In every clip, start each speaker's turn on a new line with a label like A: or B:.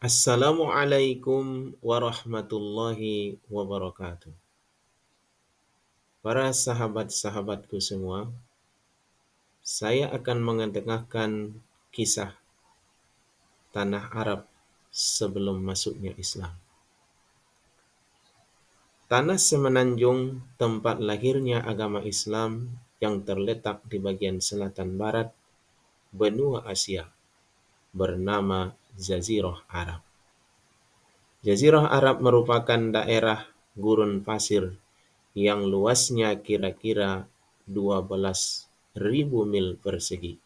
A: Assalamualaikum warahmatullahi wabarakatuh. Para sahabat-sahabatku semua, saya akan mengetengahkan kisah tanah Arab sebelum masuknya Islam. Tanah semenanjung tempat lahirnya agama Islam yang terletak di bagian selatan barat benua Asia bernama Jazirah Arab. Jazirah Arab merupakan daerah gurun pasir yang luasnya kira-kira 12.000 mil persegi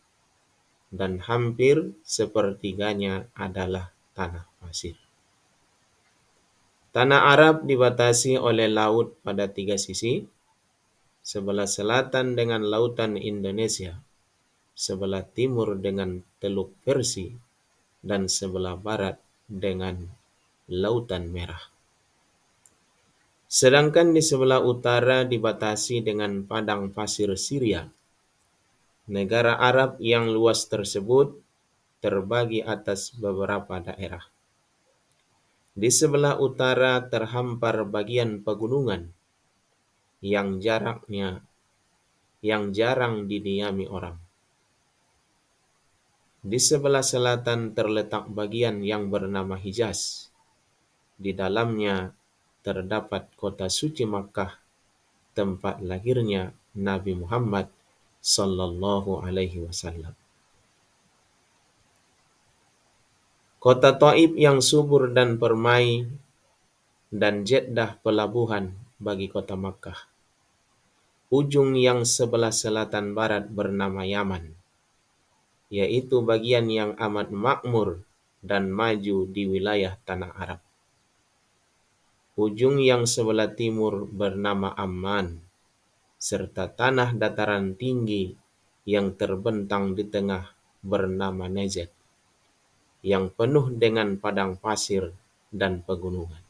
A: dan hampir sepertiganya adalah tanah pasir. Tanah Arab dibatasi oleh laut pada 3 sisi, sebelah selatan dengan lautan Indonesia, sebelah timur dengan Teluk Persia, dan sebelah barat dengan Lautan Merah. Sedangkan di sebelah utara dibatasi dengan padang pasir Syria. Negara Arab yang luas tersebut terbagi atas beberapa daerah. Di sebelah utara terhampar bagian pegunungan yang jarang didiami orang. Di sebelah selatan terletak bagian yang bernama Hijaz. Di dalamnya terdapat kota suci Makkah, tempat lahirnya Nabi Muhammad sallallahu alaihi wasallam. Kota Taif yang subur dan permai, dan Jeddah pelabuhan bagi kota Makkah. Ujung yang sebelah selatan barat bernama Yaman, yaitu bagian yang amat makmur dan maju di wilayah tanah Arab. Ujung yang sebelah timur bernama Amman, serta tanah dataran tinggi yang terbentang di tengah bernama Najd, yang penuh dengan padang pasir dan pegunungan.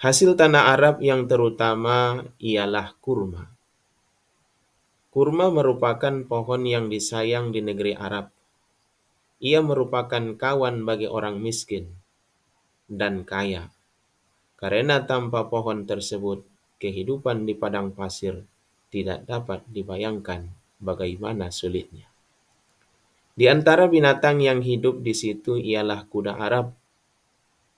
A: Hasil tanah Arab yang terutama ialah kurma. Kurma merupakan pohon yang disayang di negeri Arab. Ia merupakan kawan bagi orang miskin dan kaya, karena tanpa pohon tersebut, kehidupan di padang pasir tidak dapat dibayangkan bagaimana sulitnya. Di antara binatang yang hidup di situ ialah kuda Arab,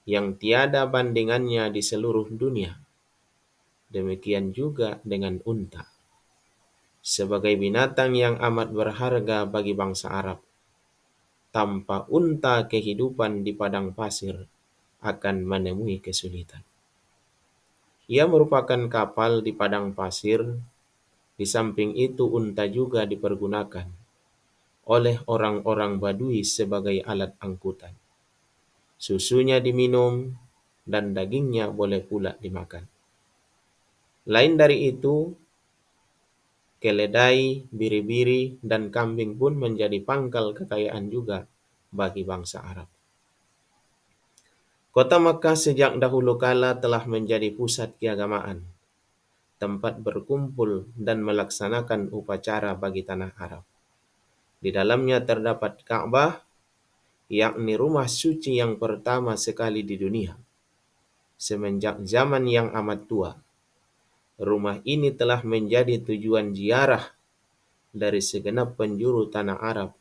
A: yang tiada bandingannya di seluruh dunia. Demikian juga dengan unta. Sebagai binatang yang amat berharga bagi bangsa Arab, tanpa unta kehidupan di padang pasir akan menemui kesulitan. Ia merupakan kapal di padang pasir. Di samping itu unta juga dipergunakan oleh orang-orang Badui sebagai alat angkutan. Susunya diminum dan dagingnya boleh pula dimakan. Lain dari itu, keledai, biri-biri, dan kambing pun menjadi pangkal kekayaan juga bagi bangsa Arab. Kota Makkah sejak dahulu kala telah menjadi pusat keagamaan, tempat berkumpul dan melaksanakan upacara bagi tanah Arab. Di dalamnya terdapat Ka'bah, yakni rumah suci yang pertama sekali di dunia. Semenjak zaman yang amat tua, rumah ini telah menjadi tujuan ziarah dari segenap penjuru tanah Arab,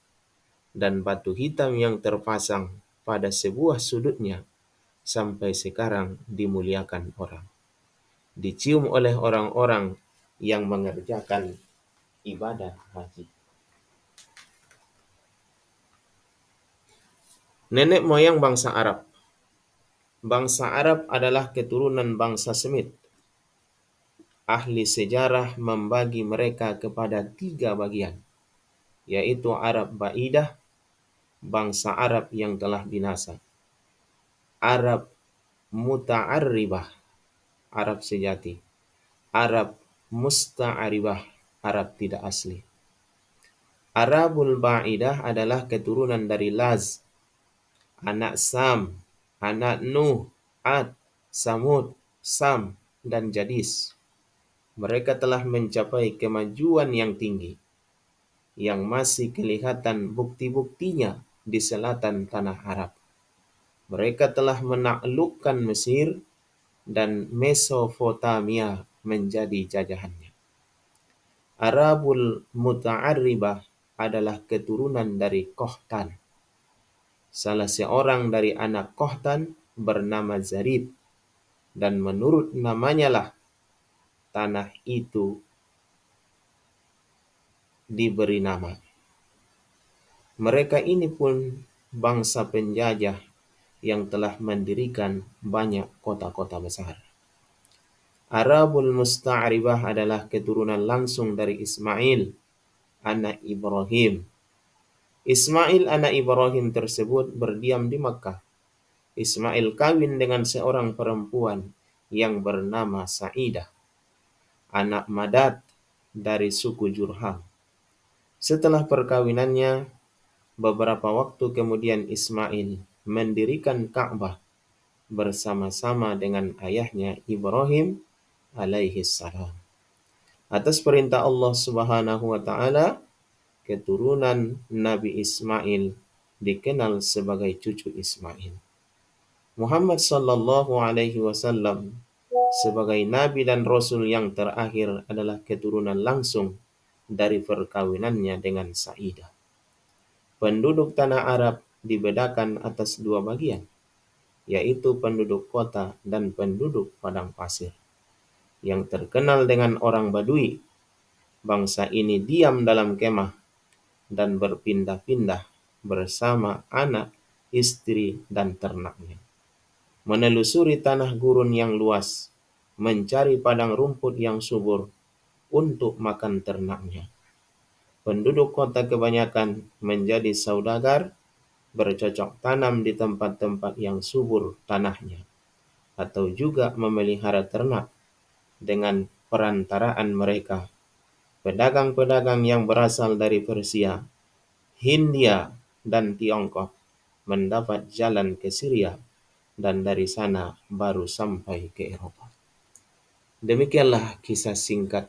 A: dan batu hitam yang terpasang pada sebuah sudutnya sampai sekarang dimuliakan orang, dicium oleh orang-orang yang mengerjakan ibadah haji. Nenek moyang bangsa Arab. Bangsa Arab adalah keturunan bangsa Semit. Ahli sejarah membagi mereka kepada 3 bagian, yaitu Arab Ba'idah, bangsa Arab yang telah binasa; Arab Muta'arribah, Arab sejati; Arab Musta'aribah, Arab tidak asli. Arabul Ba'idah adalah keturunan dari Laz, anak Sam, anak Nuh, Ad, Samud, Sam, dan Jadis. Mereka telah mencapai kemajuan yang tinggi, yang masih kelihatan bukti-buktinya di selatan tanah Arab. Mereka telah menaklukkan Mesir dan Mesopotamia menjadi jajahannya. Arabul Muta'arribah adalah keturunan dari Qohtan. Salah seorang dari anak Qohtan bernama Zarib, dan menurut namanya lah tanah itu diberi nama. Mereka ini pun bangsa penjajah yang telah mendirikan banyak kota-kota besar. Arabul Musta'ribah adalah keturunan langsung dari Ismail, anak Ibrahim. Ismail anak Ibrahim tersebut berdiam di Makkah. Ismail kawin dengan seorang perempuan yang bernama Sa'idah, anak Madad dari suku Jurham. Setelah perkawinannya, beberapa waktu kemudian Ismail mendirikan Ka'bah bersama-sama dengan ayahnya Ibrahim alaihi salam. Atas perintah Allah Subhanahu wa taala, keturunan Nabi Ismail dikenal sebagai cucu Ismail. Muhammad sallallahu alaihi wasallam sebagai nabi dan rasul yang terakhir adalah keturunan langsung dari perkawinannya dengan Sa'idah. Penduduk tanah Arab dibedakan atas dua bagian, yaitu penduduk kota dan penduduk padang pasir. Yang terkenal dengan orang Badui, bangsa ini diam dalam kemah dan berpindah-pindah bersama anak, istri, dan ternaknya. Menelusuri tanah gurun yang luas, mencari padang rumput yang subur untuk makan ternaknya. Penduduk kota kebanyakan menjadi saudagar, bercocok tanam di tempat-tempat yang subur tanahnya, atau juga memelihara ternak dengan perantaraan mereka. Pedagang-pedagang yang berasal dari Persia, Hindia, dan Tiongkok mendapat jalan ke Syria, dan dari sana baru sampai ke Eropa. Demikianlah kisah singkat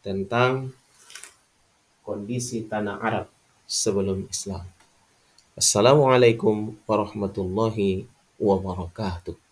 A: tentang kondisi tanah Arab sebelum Islam. Assalamualaikum warahmatullahi wabarakatuh.